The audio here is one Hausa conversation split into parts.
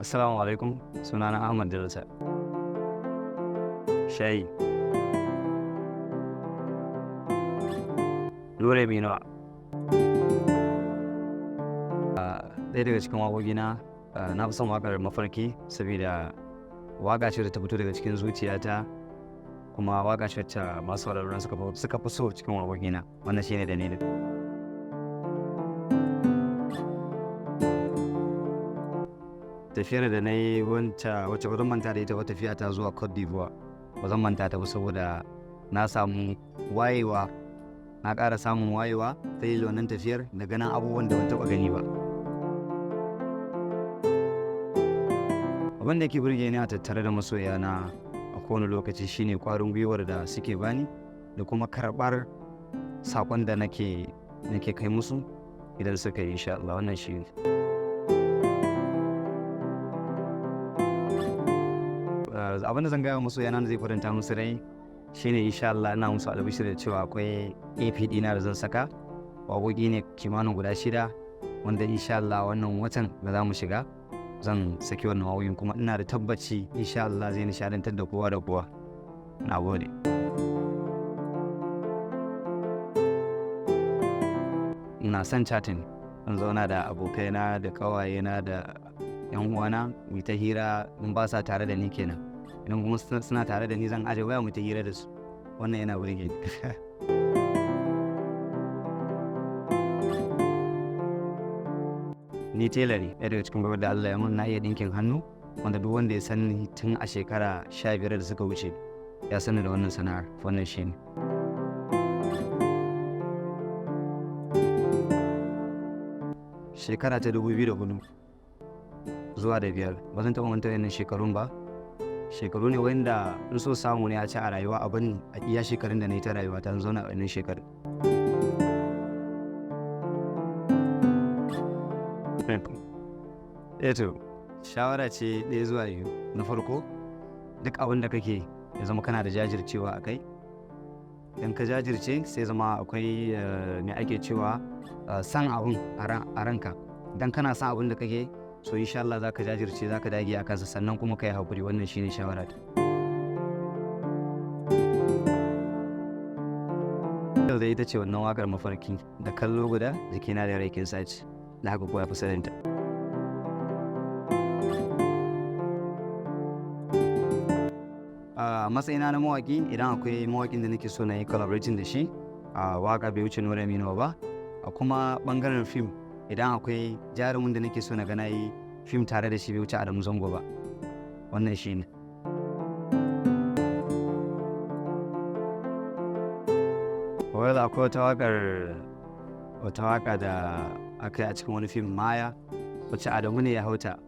Assalamu alaikum, sunana AHMED Dalsa. Shayi. Dore Mino. Ɗaya daga cikin waƙoƙina na fi son waƙar mafarki saboda waƙa ce da ta fito daga cikin zuciyata kuma waƙa ce ta masu sauraron suka fi so cikin waƙoƙina. Wannan shine dalilin. Tafiyar da na yi wacce ba zan manta da ita ba, tafiya ta zuwa Cote d'Ivoire. Ba zan manta ta ba saboda na samu wayewa, na ƙara samun wayewa ta yi wannan tafiyar da ganin abubuwan da ban taɓa gani ba. Abin da ke burge ni a tattare da masoya na a kowane lokaci shine ƙwarin gwiwar da suke bani da kuma karɓar saƙon da nake kai musu idan suka yi, insha Allah. Wannan shi ne. Abin da zan gaya musu yana da zai faranta musu rai shine insha Allah ina musu albishir da cewa akwai ep2 na da zan saka. Waƙoƙi ne kimanin guda 6 wanda insha Allah wannan watan da za mu shiga zan saki wannan waƙoƙin, kuma ina da tabbaci insha Allah zai nishadantar da kowa da kowa. Na gode. Ina son chatting, in zauna da abokaina da ƙawayena da 'yan uwana mu ta hira in ba sa tare da ni kenan. Idan kuma suna tare da ni zan aje waya mu ta hira da su. Wannan yana burge ni. Ni tela ne, ɗaya daga cikin gwagwar da Allah ya mun, na iya ɗinkin hannu, wanda duk wanda ya sani tun a shekara 15 da suka wuce ya sani da wannan sana'ar. Wannan shi ne. Shekara ta 2004 zuwa da 5 ba zan taɓa manta wannan shekarun ba. Shekaru ne wanda in so samu ne a ci a rayuwa abin a iya shekarun da na yi ta rayuwa ta zauna a wannan shekaru. Eto, shawara ce ɗaya zuwa biyu. Na farko, duk abin da kake ya zama kana da jajircewa a kai. Idan ka jajirce sai zama akwai me ake cewa san abin a ranka. Idan kana san abin da kake, so insha Allah za ka jajirce, za ka dage a kansa, sannan kuma ka yi haƙuri. Wannan shine shawara ta. Yau da ita ce wannan waƙar mafarki, da kallo guda jikina da rai kin sace, da haka kowa fi saninta. A matsayina na mawaƙi, idan akwai mawaƙin da nake so na yi collaborating da shi a waƙa bai wuce Nura Mino ba. A kuma ɓangaren fim, idan akwai jarumin da nake so na ga na yi fim tare da shi bai wuce Adamu Zango ba. Wannan shi ne. Well, akwai wata waƙa da aka yi a cikin wani fim, Maya, wacce Adamu ne ya hauta,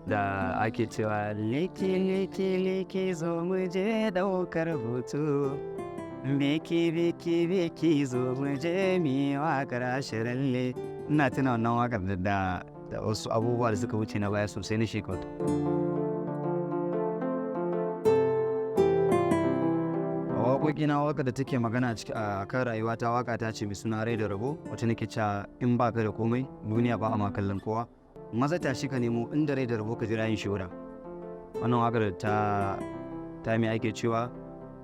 da ake cewa leke zo mu je ɗaukar hoto, beki zo mu je mi waƙar ashiralle. Ina tuna wannan waƙar da wasu abubuwa da suka wuce na baya sosai na shekaru. A waƙoƙina, waƙar da take magana a kan rayuwa ta, waƙa ta ce mai suna Rai da Rabo, wacce nake cewa in ba ka da komai duniya ba a ma kallon kowa, maza tashi ka nemo inda rai da rabo ka jira yin shura. Wannan waƙar ta me ake cewa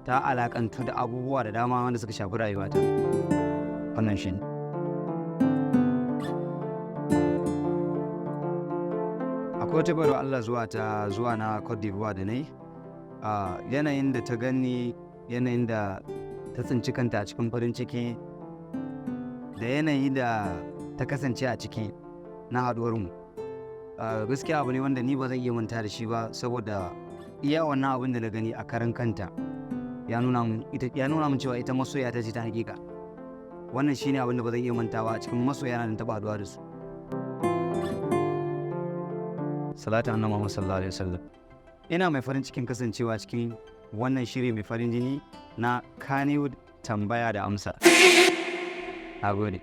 ta alakantu da abubuwa da dama wanda suka shafi rayuwata. Wannan shi ne. Akwai wata baro Allah zuwa na Cote d'Ivoire da na yi, yanayin da ta gani, yanayin da ta tsinci kanta a cikin farin ciki, da yanayi da ta kasance a ciki na haɗuwarmu. Gaskiya abu ne wanda ni ba zan iya manta da shi ba, saboda iya wannan abin da na gani a karan kanta ya nuna min cewa ita masoya ta ce ta hakika. Wannan shine abin da ba zan iya mantawa a cikin masoya na da taɓa haɗuwa da su. Salatu annabi Muhammad sallallahu alaihi wasallam. Ina mai farin cikin kasancewa cikin wannan shiri mai farin jini na KANNYWOOD, tambaya da amsa. Na gode.